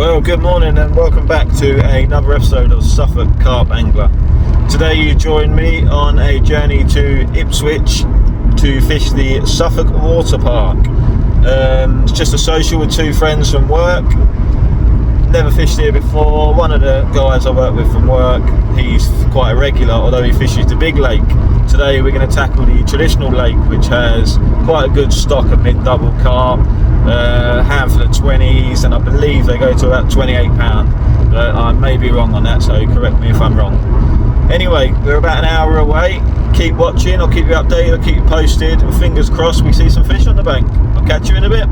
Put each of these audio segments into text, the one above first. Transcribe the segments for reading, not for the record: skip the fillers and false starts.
Well, good morning and welcome back to another episode of Suffolk Carp Angler. Today you join me on a journey to Ipswich to fish the Suffolk Water Park. It's just a social with two friends from work. Never fished here before. One of the guys I work with from work, he's quite a regular, although he fishes the big lake. Today we're going to tackle the traditional lake, which has quite a good stock of mid-double carp, a handful of 20s, and I believe they go to about £28, but I may be wrong on that, so correct me if I'm wrong. Anyway, we're about an hour away. Keep watching, I'll keep you updated, I'll keep you posted, and fingers crossed we see some fish on the bank. I'll catch you in a bit.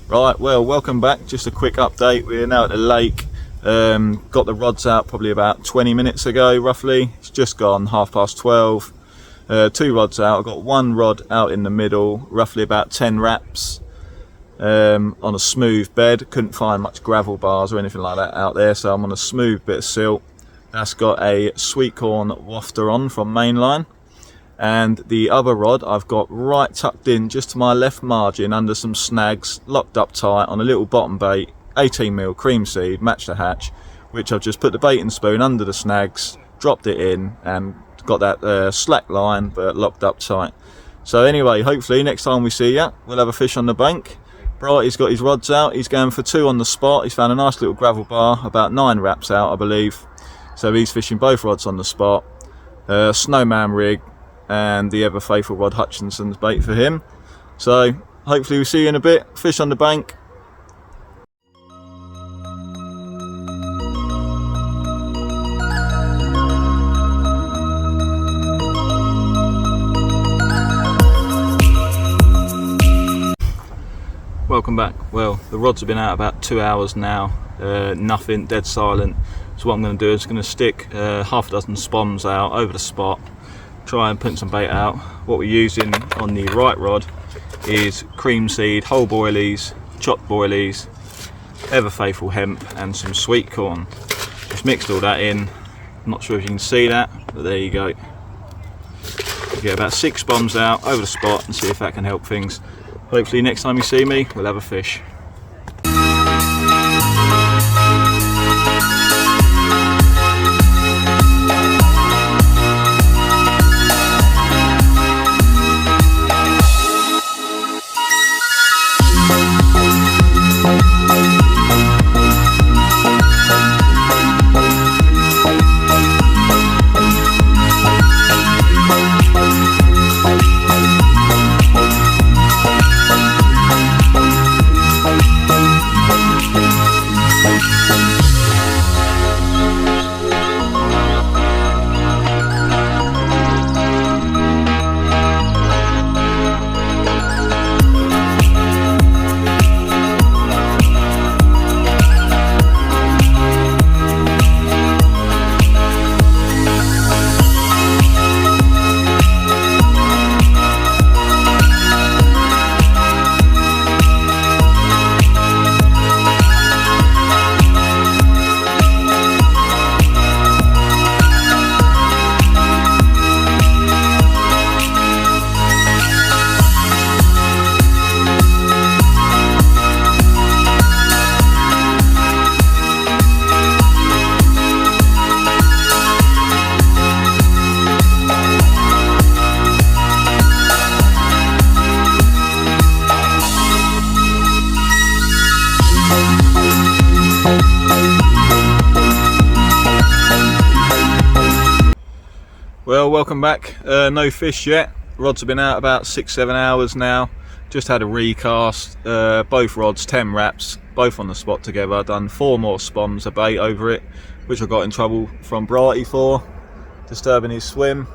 Right, well, welcome back. Just a quick update. We're now at the lake. Got the rods out probably about 20 minutes ago, roughly. It's just gone 12:30. Two rods out. I've got one rod out in the middle, roughly about 10 wraps, on a smooth bed. Couldn't find much gravel bars or anything like that out there, so I'm on a smooth bit of silt. That's got a sweet corn wafter on from mainline. And the other rod I've got right tucked in just to my left margin under some snags, locked up tight on a little bottom bait, 18mm cream seed, match the hatch, which I've just put the baiting spoon under the snags, dropped it in, and got that slack line but locked up tight. So anyway, hopefully next time we see you, we'll have a fish on the bank. Brighty's got his rods out, he's going for two on the spot. He's found a nice little gravel bar, about 9 wraps out I believe. So he's fishing both rods on the spot. Snowman rig, and the ever faithful Rod Hutchinson's bait for him. So hopefully we see you in a bit. Fish on the bank. Welcome back. Well, the rods have been out about 2 hours now. Nothing, dead silent. So what I'm going to do is going to stick half a dozen spoms out over the spot, try and put some bait out. What we're using on the right rod is cream seed, whole boilies, chopped boilies, ever faithful hemp, and some sweet corn. Just mixed all that in. I'm not sure if you can see that, but there you go. Get about 6 spoms out over the spot and see if that can help things. Hopefully next time you see me, we'll have a fish. Well, welcome back. No fish yet. Rods have been out about 6-7 hours now. Just had a recast. Both rods 10 wraps, both on the spot together. Done 4 more spoms of bait over it, which I got in trouble from Brighty for disturbing his swim.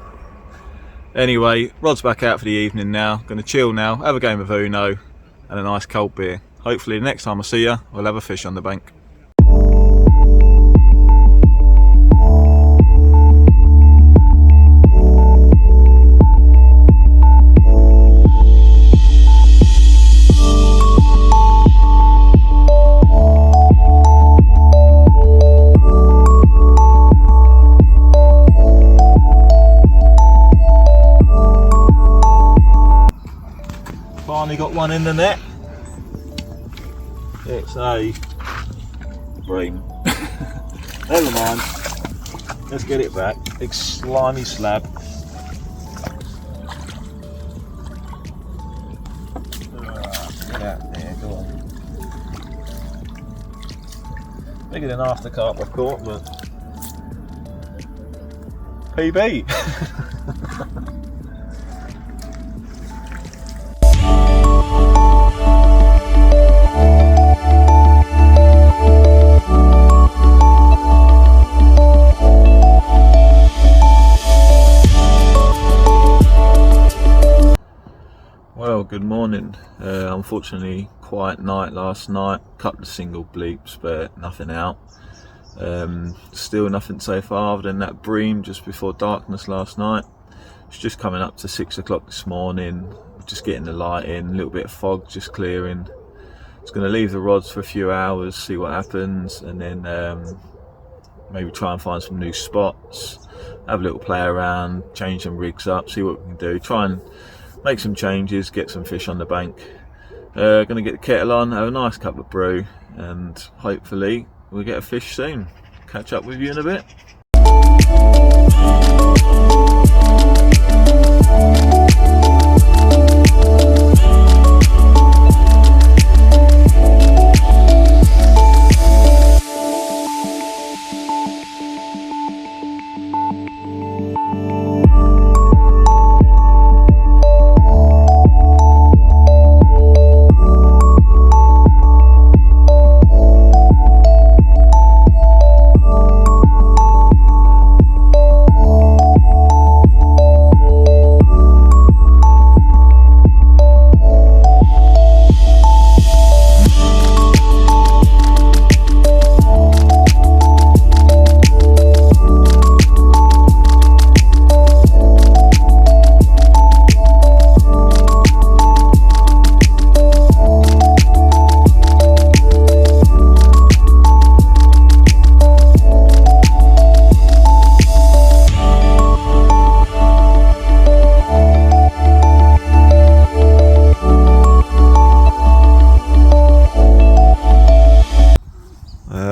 Anyway, rod's back out for the evening now. Gonna chill now, have a game of Uno and a nice cold beer. Hopefully the next time I see you, we'll have a fish on the bank. Finally got one in the net. It's a bream. Never mind. Let's get it back. Big slimy slab. Yeah, go on. Bigger than half the carp I've caught, but PB. Well, good morning. Unfortunately, quiet night last night. Couple of single bleeps, but nothing out. Still nothing so far other than that bream just before darkness last night. It's just coming up to 6 o'clock this morning. Just getting the light in. A little bit of fog just clearing. It's going to leave the rods for a few hours, see what happens, and then maybe try and find some new spots. Have a little play around, change some rigs up, see what we can do. Try and make some changes, get some fish on the bank. Going to get the kettle on, have a nice cup of brew, and hopefully we'll get a fish soon. Catch up with you in a bit.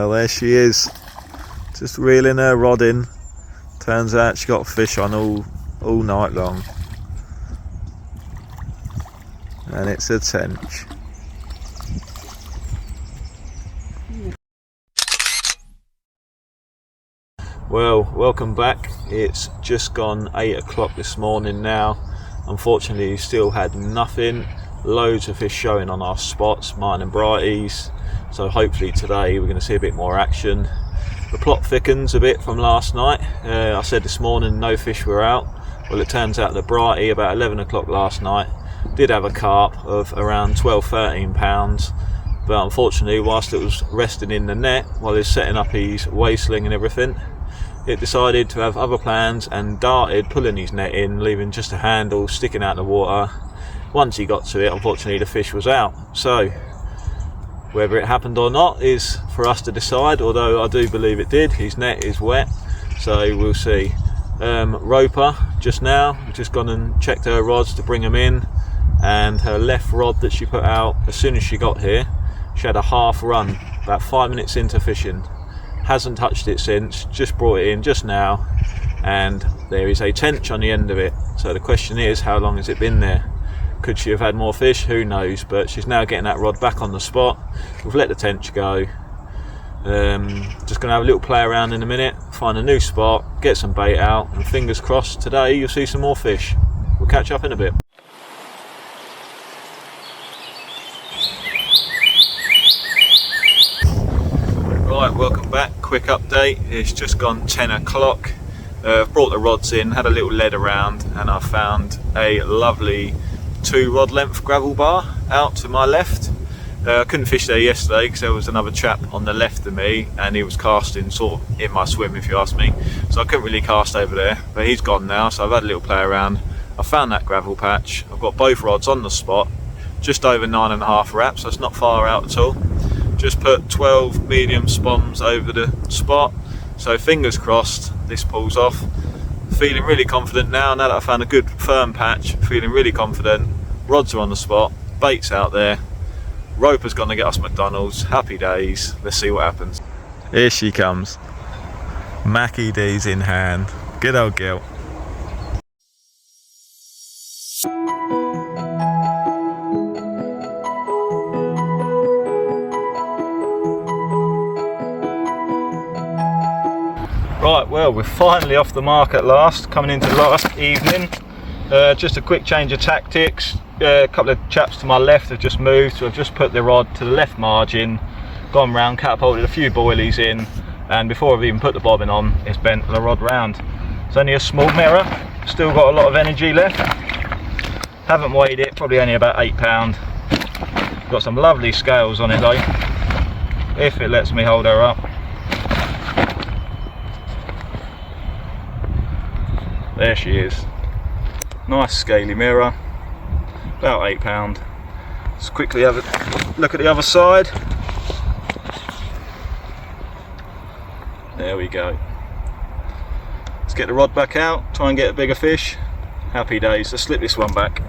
There she is, just reeling her rod in. Turns out she got fish on all night long, and it's a tench. Well, welcome back. It's just gone 8 o'clock this morning now. Unfortunately, still had nothing. Loads of fish showing on our spots, mine and Brighties. So hopefully today we're going to see a bit more action. The plot thickens a bit from last night. I said this morning no fish were out. Well, it turns out that Brighty about 11 o'clock last night did have a carp of around 12-13 pounds. But unfortunately, whilst it was resting in the net while he's setting up his weigh sling and everything, it decided to have other plans and darted, pulling his net in, leaving just a handle sticking out the water. Once he got to it, unfortunately the fish was out. So whether it happened or not is for us to decide, although I do believe it did. His net is wet, so we'll see. Roper just now, just gone and checked her rods to bring them in, and her left rod that she put out as soon as she got here, she had a half run about 5 minutes into fishing. Hasn't touched it since, just brought it in just now, and there is a tench on the end of it. So the question is, how long has it been there? Could she have had more fish? Who knows? But she's now getting that rod back on the spot. We've let the tench go. Just going to have a little play around in a minute, find a new spot, get some bait out, and fingers crossed today you'll see some more fish. We'll catch up in a bit. Right, welcome back. Quick update. It's just gone 10 o'clock. I've brought the rods in, had a little lead around, and I found a lovely 2 rod length gravel bar out to my left. I couldn't fish there yesterday because there was another chap on the left of me and he was casting sort of in my swim, if you ask me, so I couldn't really cast over there, but he's gone now, so I've had a little play around. I found that gravel patch. I've got both rods on the spot, just over 9.5 wraps, so it's not far out at all. Just put 12 medium spoms over the spot, so fingers crossed this pulls off. Feeling really confident now that I found a good firm patch, feeling really confident. Rods are on the spot, bait's out there, Roper's gonna get us McDonald's, happy days. Let's see what happens. Here she comes. Mackie D's in hand. Good old girl. Right, well, we're finally off the mark at last, coming into the last evening. Just a quick change of tactics. A couple of chaps to my left have just moved, so I've just put the rod to the left margin, gone round, catapulted a few boilies in, and before I've even put the bobbin on, it's bent the rod round. It's only a small mirror, still got a lot of energy left. Haven't weighed it, probably only about 8 pound. Got some lovely scales on it though, if it lets me hold her up. There she is. Nice scaly mirror, about 8 pound. Let's quickly have a look at the other side. There we go. Let's get the rod back out, try and get a bigger fish. Happy days. Let's slip this one back.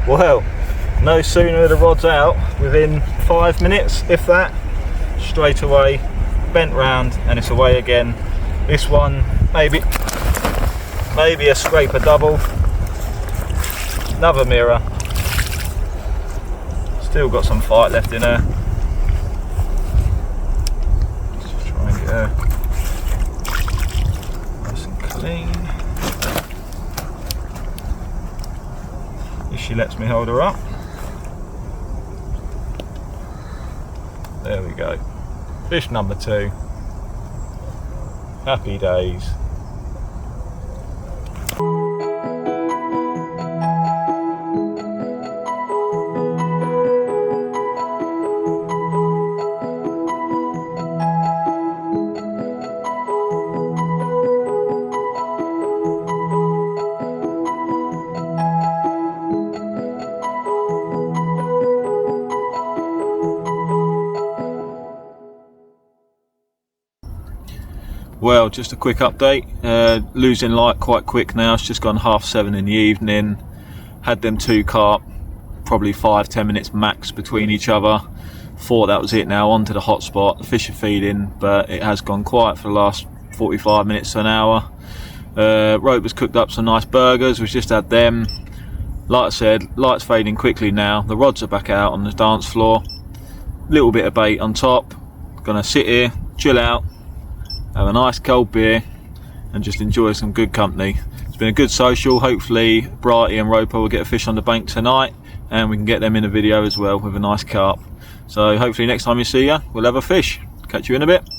Well, no sooner are the rod's out, within 5 minutes, if that, straight away, bent round and it's away again. This one, maybe a scraper double. Another mirror. Still got some fight left in her. Let's just try and get her nice and clean. If she lets me hold her up. There we go. Fish number 2. Happy days. Well, just a quick update. Losing light quite quick now. It's just gone 7:30 in the evening. Had them 2 carp, probably 5-10 minutes max between each other. Thought that was it now, on to the hot spot. The fish are feeding, but it has gone quiet for the last 45 minutes to an hour. Rope has cooked up some nice burgers. We've just had them. Like I said, light's fading quickly now. The rods are back out on the dance floor. Little bit of bait on top. Gonna sit here, chill out, have a nice cold beer and just enjoy some good company. It's been a good social. Hopefully Brighty and Roper will get a fish on the bank tonight and we can get them in a video as well with a nice carp. So hopefully next time you see you, we'll have a fish. Catch you in a bit.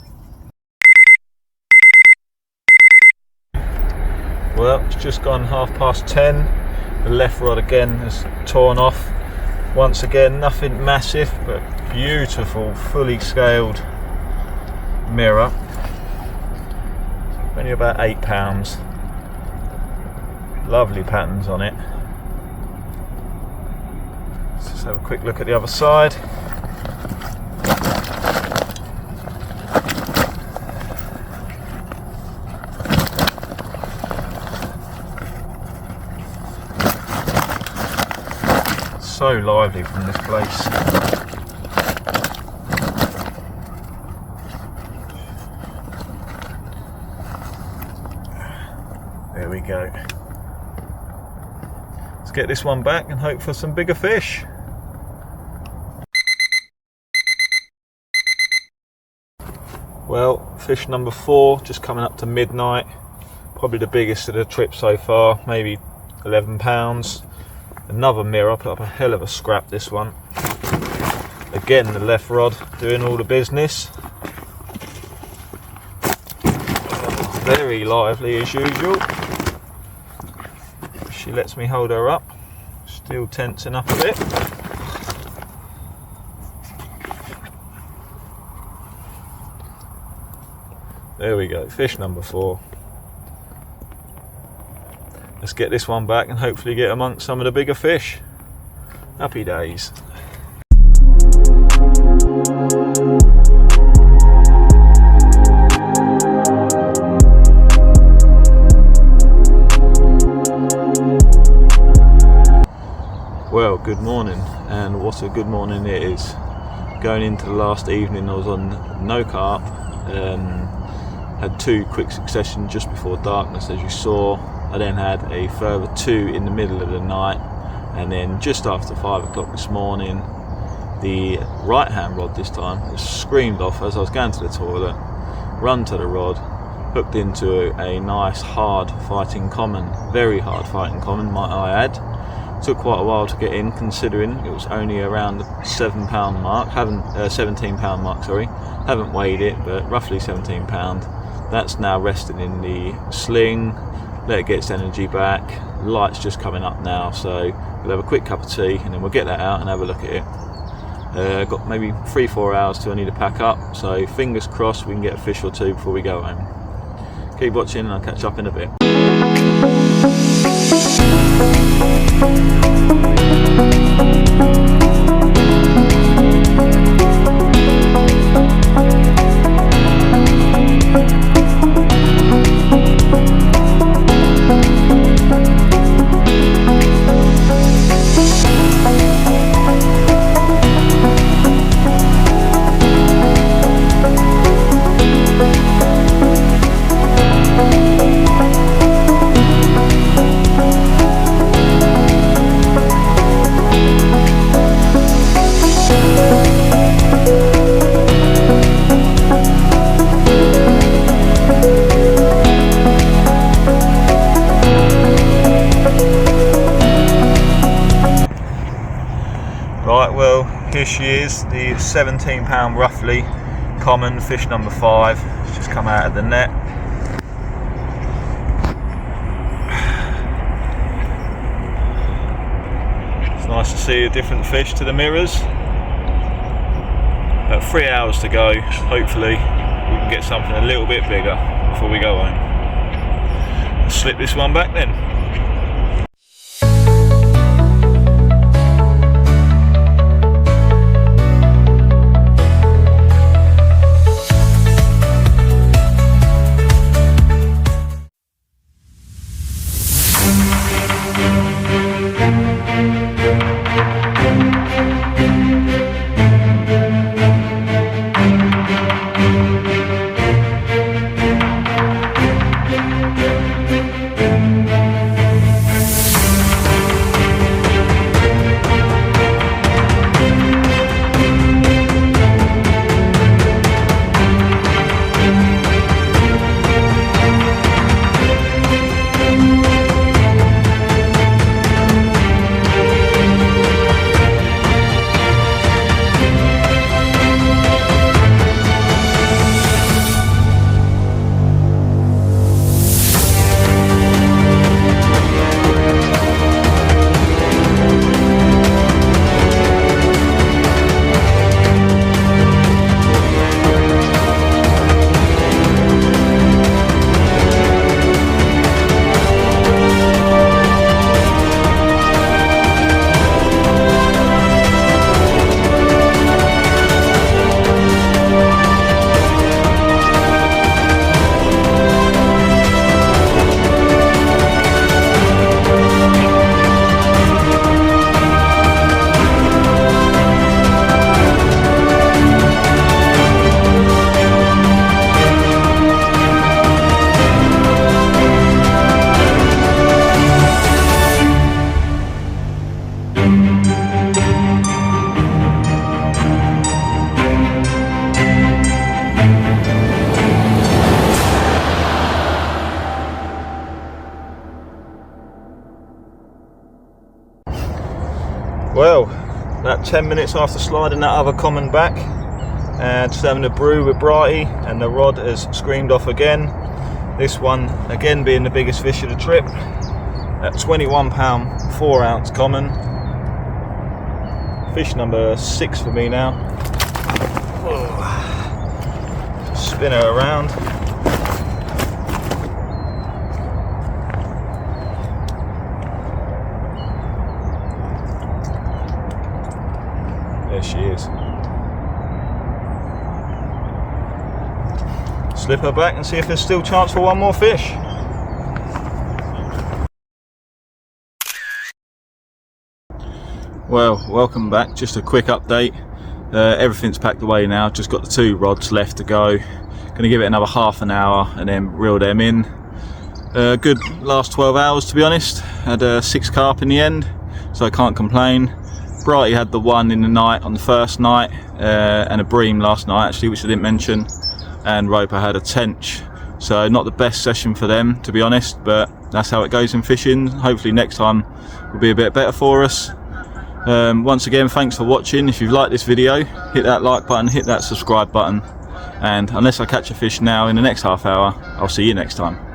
Well, it's just gone 10:30. The left rod again has torn off. Once again, nothing massive, but beautiful, fully scaled mirror. Only about 8 pounds. Lovely patterns on it. Let's just have a quick look at the other side. So lively from this place. There we go. Let's get this one back and hope for some bigger fish. Well, fish number 4, just coming up to midnight. Probably the biggest of the trip so far, maybe 11 pounds. Another mirror, put up a hell of a scrap this one. Again, the left rod doing all the business. Very lively as usual. She lets me hold her up. Still tensing up a bit. There we go, fish number 4. let's get this one back and hopefully get amongst some of the bigger fish. Happy days. Well, good morning, and what a good morning it is. Going into the last evening I was on no carp, had 2 quick succession just before darkness as you saw. I then had a further 2 in the middle of the night, and then just after 5 o'clock this morning the right hand rod this time was screamed off as I was going to the toilet, run to the rod, hooked into a nice hard fighting common, very hard fighting common might I add. Took quite a while to get in considering it was only around the £17 mark, haven't weighed it, but roughly £17. That's now resting in the sling, let it get its energy back. Light's just coming up now, so we'll have a quick cup of tea and then we'll get that out and have a look at it. Got maybe 3-4 hours till I need to pack up, so fingers crossed we can get a fish or 2 before we go home. Keep watching and I'll catch up in a bit. Right, well, here she is, the £17 roughly common, fish number 5. It's just come out of the net. It's nice to see a different fish to the mirrors. 3 hours to go. Hopefully we can get something a little bit bigger before we go home. Let's slip this one back then. Well, about 10 minutes after sliding that other common back and just having a brew with Brighty, and the rod has screamed off again. This one again being the biggest fish of the trip at £21 4-ounce common. Fish number 6 for me now. Spin her around. slip her back and see if there's still chance for one more fish. Well, welcome back. Just a quick update. Everything's packed away now, just got the 2 rods left to go. Gonna give it another half an hour and then reel them in. Good last 12 hours, to be honest. Had 6 carp in the end, so I can't complain. Brighty had the 1 in the night on the first night, and a bream last night actually, which I didn't mention, and Roper had a tench. So not the best session for them, to be honest, but that's how it goes in fishing. Hopefully next time will be a bit better for us. Once again, thanks for watching. If you've liked this video, hit that like button, hit that subscribe button, and unless I catch a fish now in the next half hour, I'll see you next time.